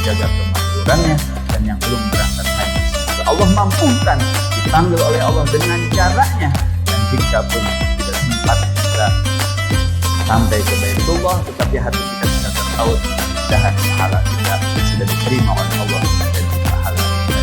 menjaga kemakmurannya, dan yang belum berangkat haji semoga Allah mampukan dipanggil oleh Allah dengan caranya. Dan jika pun tidak sempat bisa sampai ke Baitullah, tetapi hati kita sudah tertaut dan pahala kita sudah diterima oleh Allah dan pahala kita.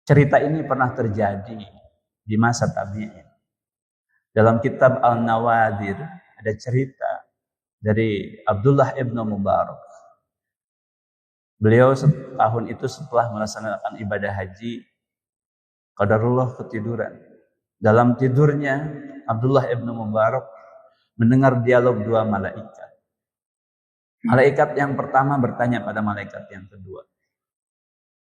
Cerita ini pernah terjadi di masa tabi'in. Dalam kitab Al-Nawadir ada cerita dari Abdullah ibn Mubarak. Beliau setahun itu setelah melaksanakan ibadah haji, qadarullah ketiduran. Dalam tidurnya Abdullah ibn Mubarak mendengar dialog dua malaikat. Malaikat yang pertama bertanya pada malaikat yang kedua,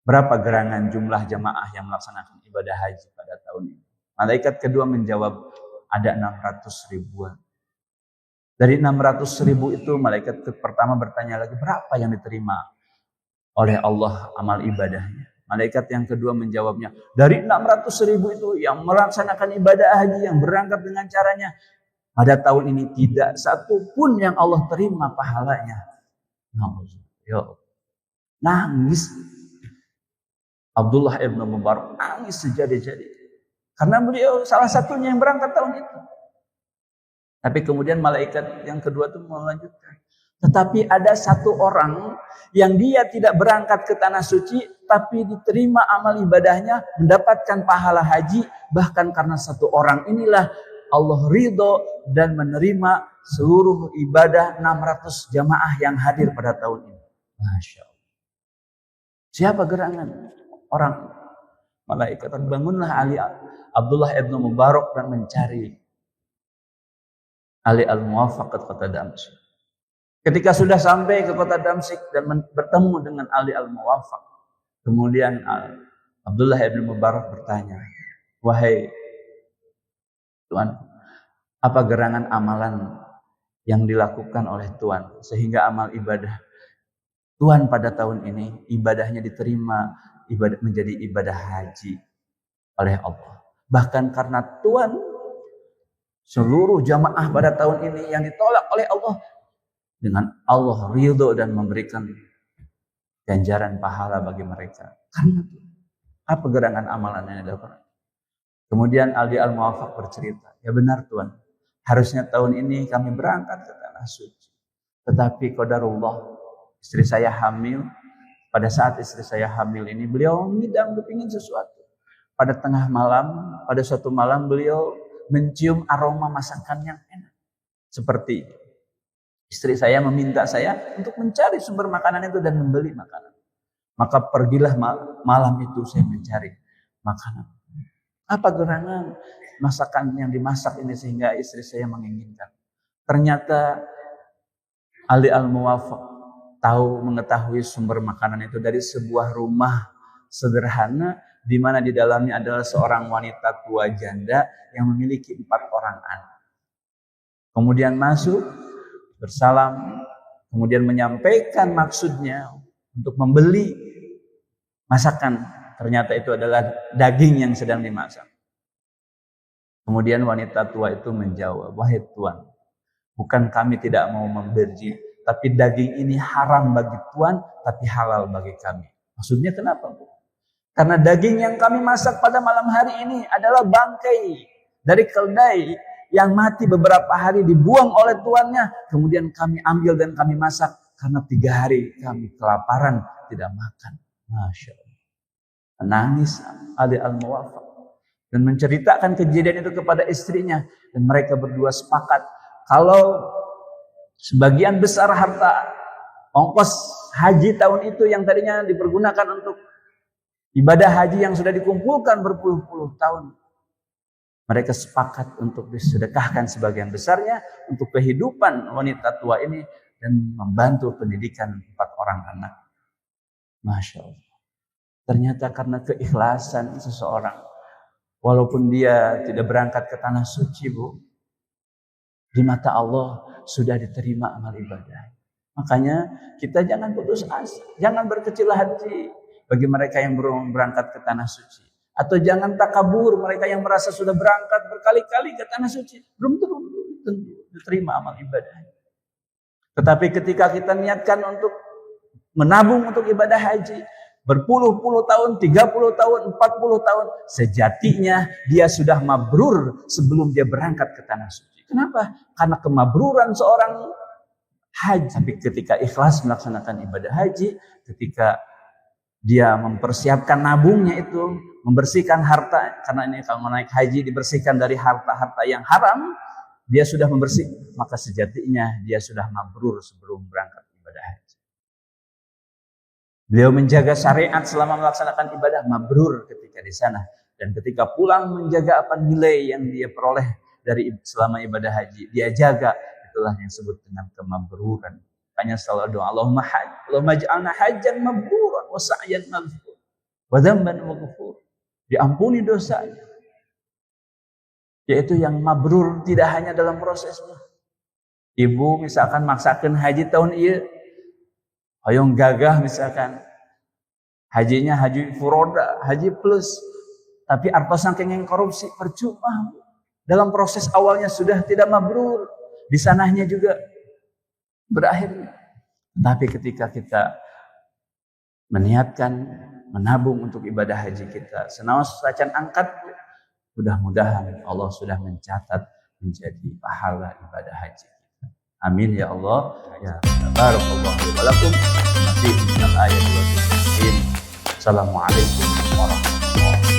berapa gerangan jumlah jamaah yang melaksanakan ibadah haji pada tahun ini? Malaikat kedua menjawab, ada 600 ribuan. Dari 600 ribu itu, malaikat pertama bertanya lagi, berapa yang diterima oleh Allah amal ibadahnya? Malaikat yang kedua menjawabnya, dari 600 ribu itu yang melaksanakan ibadah haji, yang berangkat dengan caranya, pada tahun ini tidak satu pun yang Allah terima pahalanya. Nangis. Abdullah ibn Mubarak nangis sejadi-jadi. Karena beliau salah satunya yang berangkat tahun itu. Tapi kemudian malaikat yang kedua itu melanjutkan. Tetapi ada satu orang yang dia tidak berangkat ke tanah suci, tapi diterima amal ibadahnya, mendapatkan pahala haji. Bahkan karena satu orang inilah Allah ridho dan menerima seluruh ibadah 600 jamaah yang hadir pada tahun ini. Masya Allah. Siapa gerangan? Orang malaikat bangunlah Ali Abdullah ibn Mubarak dan mencari Ali al-Muwaffaq ke kota Damsyik. Ketika sudah sampai ke kota Damsyik dan bertemu dengan Ali al-Muwaffaq, kemudian Abdullah ibn Mubarak bertanya, wahai Tuan, apa gerangan amalan yang dilakukan oleh Tuan sehingga amal ibadah Tuan pada tahun ini ibadahnya diterima menjadi ibadah haji oleh Allah. Bahkan karena Tuhan, seluruh jamaah pada tahun ini yang ditolak oleh Allah, dengan Allah ridho dan memberikan ganjaran pahala bagi mereka. Karena apa gerangan amalan yang dilakukan? Kemudian Ali al-Muwaffaq bercerita, ya benar Tuhan, harusnya tahun ini kami berangkat ke tanah suci. Tetapi qadarullah, istri saya hamil. Pada saat istri saya hamil ini, beliau ngidam kepingin sesuatu. Pada tengah malam, pada suatu malam beliau mencium aroma masakan yang enak. Seperti istri saya meminta saya untuk mencari sumber makanan itu dan membeli makanan. Maka pergilah malam itu saya mencari makanan. Apa gerangan masakan yang dimasak ini sehingga istri saya menginginkan? Ternyata Ali al-Muwaffaq mengetahui sumber makanan itu dari sebuah rumah sederhana di mana di dalamnya adalah seorang wanita tua janda yang memiliki 4 orang anak. Kemudian masuk, bersalam, kemudian menyampaikan maksudnya untuk membeli masakan. Ternyata itu adalah daging yang sedang dimasak. Kemudian wanita tua itu menjawab, wahai Tuan, bukan kami tidak mau memberi, tapi daging ini haram bagi Tuan, tapi halal bagi kami. Maksudnya kenapa, Bu? Karena daging yang kami masak pada malam hari ini adalah bangkai dari keldai yang mati beberapa hari dibuang oleh tuannya. Kemudian kami ambil dan kami masak. karena 3 hari kami kelaparan tidak makan. Masya Allah. Menangis Ali Al-Muwaffaq dan menceritakan kejadian itu kepada istrinya, dan mereka berdua sepakat kalau sebagian besar harta ongkos haji tahun itu yang tadinya dipergunakan untuk ibadah haji yang sudah dikumpulkan berpuluh-puluh tahun, mereka sepakat untuk disedekahkan sebagian besarnya untuk kehidupan wanita tua ini dan membantu pendidikan 4 orang anak. Masya Allah. Ternyata karena keikhlasan seseorang, walaupun dia tidak berangkat ke tanah suci, Bu, di mata Allah sudah diterima amal ibadah. Makanya kita jangan putus asa, jangan berkecil hati bagi mereka yang belum berangkat ke tanah suci. Atau jangan takabur mereka yang merasa sudah berangkat berkali-kali ke tanah suci, belum tentu diterima amal ibadah. Tetapi ketika kita niatkan untuk menabung untuk ibadah haji, berpuluh-puluh tahun, 30 tahun, 40 tahun, sejatinya dia sudah mabrur sebelum dia berangkat ke tanah suci. Kenapa? Karena kemabruran seorang haji. Tapi ketika ikhlas melaksanakan ibadah haji, ketika dia mempersiapkan nabungnya itu, membersihkan harta, karena ini kalau naik haji dibersihkan dari harta-harta yang haram, dia sudah membersih, maka sejatinya dia sudah mabrur sebelum berangkat ibadah haji. Beliau menjaga syariat selama melaksanakan ibadah, mabrur ketika di sana. Dan ketika pulang menjaga apa nilai yang dia peroleh dari selama ibadah haji, dia jaga. Itulah yang disebut dengan kemabruran. Hanya selalu doa, Allahumma ij'alna hajjan mabruran wa sa'yan maghfur wa dzamban maghfur. Diampuni dosanya. Yaitu yang mabrur tidak hanya dalam prosesnya. Ibu misalkan maksakan haji tahun ini, hayong gagah misalkan, hajinya haji furoda, haji plus, tapi artosan kengeng korupsi, percuma. Dalam proses awalnya sudah tidak mabrur, di sananya juga berakhir. Tapi ketika kita meniatkan menabung untuk ibadah haji kita, senaos sacan angkat, mudah-mudahan Allah sudah mencatat menjadi pahala ibadah haji. Amin ya Allah. Ya barakallahu wa lakum. Masih ayat 29. Assalamualaikum warahmatullahi wabarakatuh.